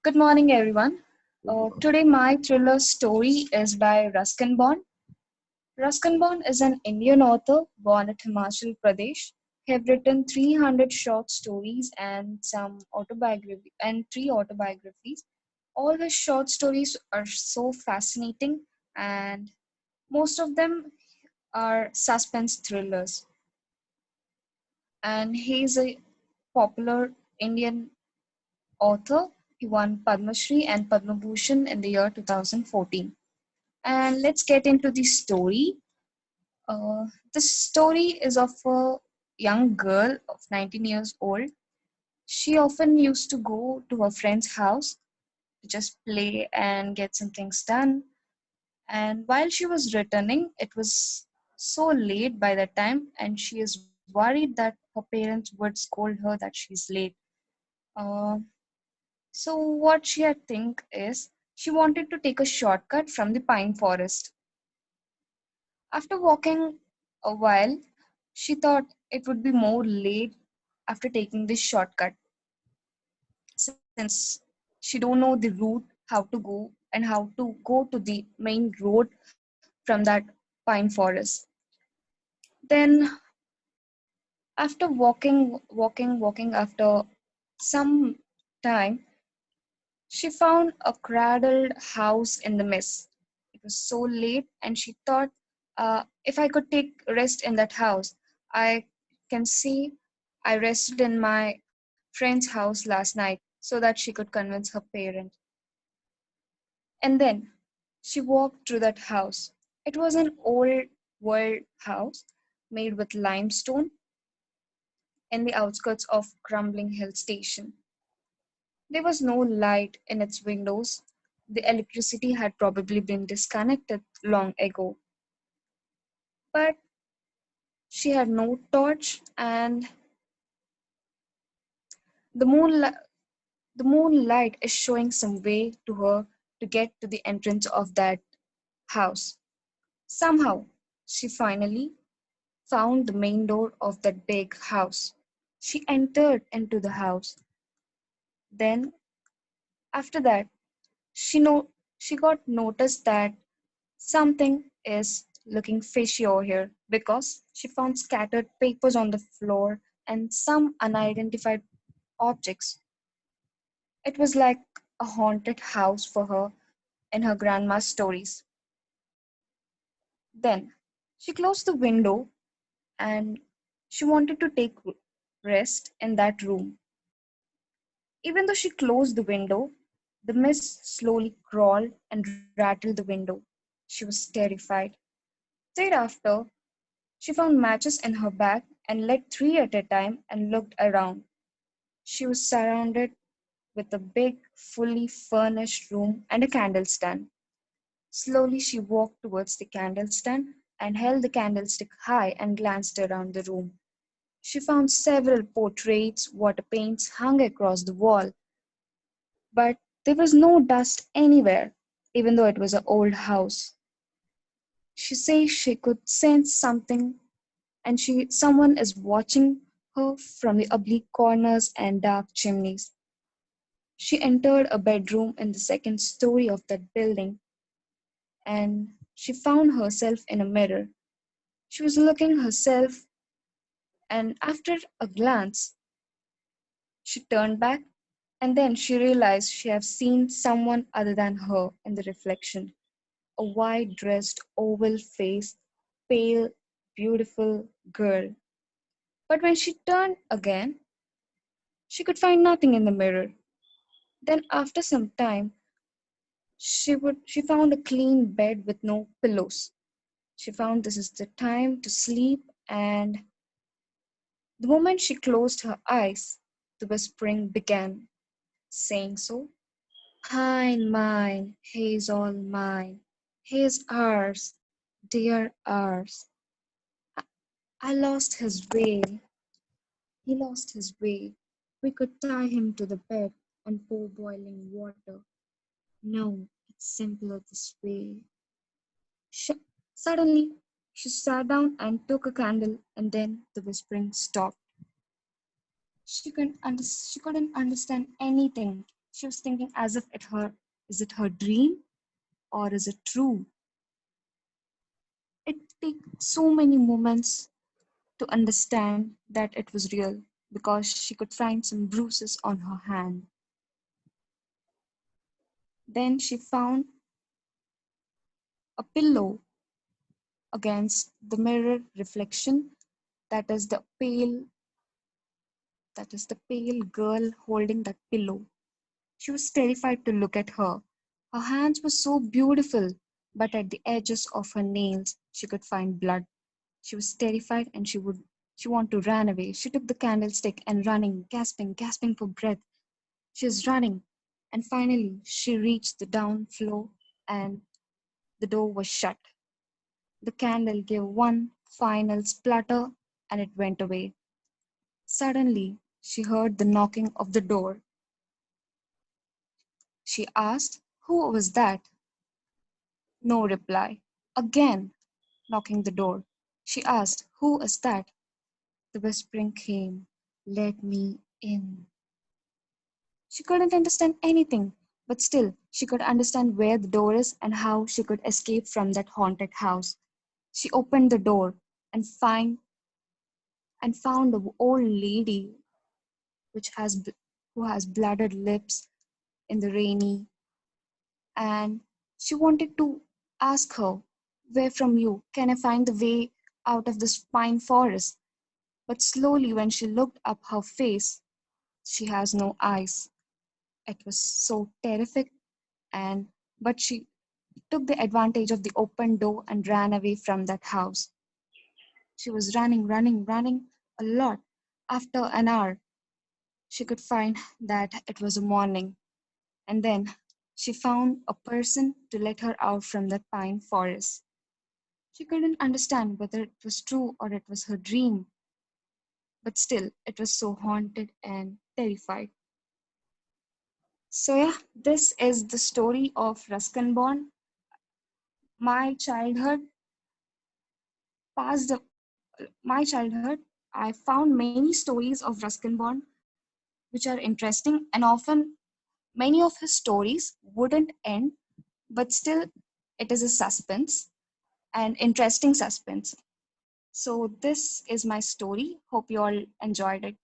Good morning, everyone. Today, my thriller story is by Ruskin. Ruskin is an Indian author born at Himachal Pradesh. He have written 300 short stories and some autobiography and three autobiographies. All his short stories are so fascinating, and most of them are suspense thrillers. And he is a popular Indian author. He won Padma Shri and Padma Bhushan in the year 2014. And let's get into the story. The story is of a young girl of 19 years old. She often used to go to her friend's house to just play and get some things done. And while she was returning, it was so late by that time, and she is worried that her parents would scold her that she's late. Uh, so, what she had think is she wanted to take a shortcut from the pine forest. After walking a while, she thought it would be more late after taking this shortcut since she don't know the route, how to go, and how to go to the main road from that pine forest. Then, after walking after some time, she found a cradled house in the mist. It was so late, and she thought, if I could take rest in that house, I can see I rested in my friend's house last night so that she could convince her parent. And then she walked through that house. It was an old world house made with limestone in the outskirts of crumbling hill station. There was no light in its windows. The electricity had probably been disconnected long ago. But she had no torch, and the the moonlight is showing some way to her to get to the entrance of that house. Somehow, she finally found the main door of that big house. She entered into the house. Then, after that, she got noticed that something is looking fishy over here because she found scattered papers on the floor and some unidentified objects. It was like a haunted house for her in her grandma's stories. Then she closed the window and she wanted to take rest in that room. Even though she closed the window, the mist slowly crawled and rattled the window. She was terrified. Straight after, she found matches in her bag and lit three at a time and looked around. She was surrounded with a big, fully furnished room and a candle stand. Slowly, she walked towards the candle stand and held the candlestick high and glanced around the room. She found several portraits, water paints hung across the wall, but there was no dust anywhere, even though it was an old house. She says she could sense something and someone is watching her from the oblique corners and dark chimneys. She entered a bedroom in the second story of that building and she found herself in a mirror. She was looking herself, and after a glance, she turned back and then she realized she had seen someone other than her in the reflection. A white dressed, oval faced, pale, beautiful girl. But when she turned again, she could find nothing in the mirror. Then after some time, she found a clean bed with no pillows. She found this is the time to sleep, and the moment she closed her eyes, the whispering began, saying so. Mine, he's all mine. He's ours, dear ours. I, I lost his way. He lost his way. We could tie him to the bed and pour boiling water. No, it's simpler this way. Sh- Suddenly, she sat down and took a candle, and then the whispering stopped. She couldn't understand anything. She was thinking as if is it her dream or is it true? It took so many moments to understand that it was real because she could find some bruises on her hand. Then she found a pillow against the mirror reflection, that is the pale that is the pale girl holding that pillow. She was terrified to look at her. Her hands were so beautiful, but at the edges of her nails she could find blood. She was terrified and she wanted to run away. She took the candlestick and running, gasping for breath. She was running, and finally she reached the down floor and the door was shut. The candle gave one final splutter and it went away. Suddenly she heard the knocking of the door. She asked, "Who was that?" No reply. Again knocking the door. She asked, "Who is that?" The whispering came, "Let me in." She couldn't understand anything, but still she could understand where the door is and how she could escape from that haunted house. She opened the door and found the old lady which has who has blooded lips in the rainy, and she wanted to ask her, "Where from you? Can I find the way out of this pine forest?" But slowly when she looked up her face, she has no eyes. It was so terrific, and but she took the advantage of the open door and ran away from that house. She was running a lot. After an hour, she could find that it was a morning, and then she found a person to let her out from that pine forest. She couldn't understand whether it was true or it was her dream, but still it was so haunted and terrified. So yeah, this is the story of Ruskin Bond. My childhood passed my childhood, I found many stories of Ruskin Bond which are interesting, and often many of his stories wouldn't end, but still it is a suspense and interesting suspense. So this is my story. Hope you all enjoyed it.